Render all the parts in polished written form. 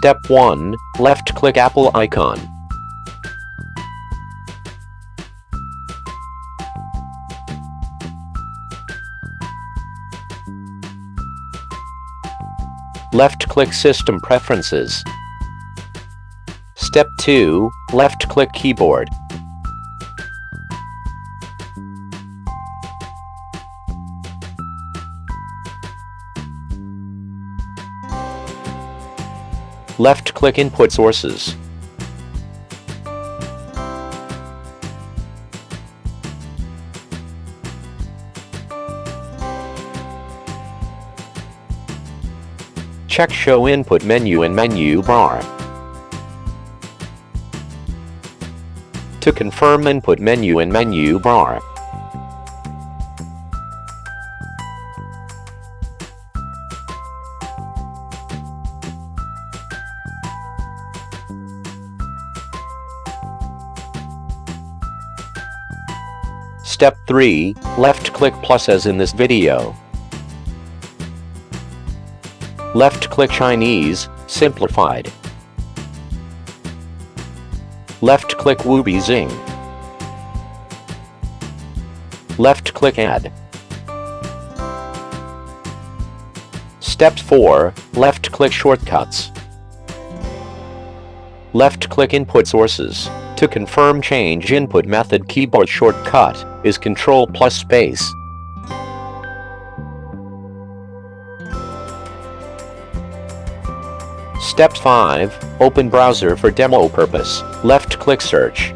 Step 1. Left-click Apple icon. Left-click System Preferences. Step 2. Left-click Keyboard. Left-click Input Sources. Check Show Input Menu in Menu Bar. To confirm Input Menu in Menu Bar. Step 3. Left-click plus as in this video. Left-click Chinese, Simplified. Left-click Wubi Xing. Left-click Add. Step 4. Left-click Shortcuts. Left-click Input Sources. To confirm change input method, keyboard shortcut is Ctrl plus space. Step 5. Open browser for demo purpose. Left-click Search.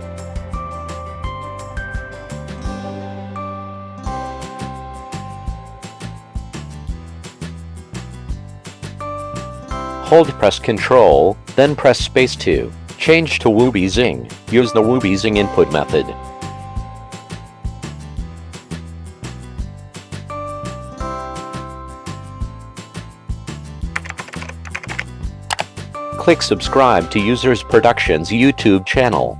Press Ctrl, then press space to change to Wubi Xing. Use the Wubi Xing input method. Click subscribe to Users Productions YouTube channel.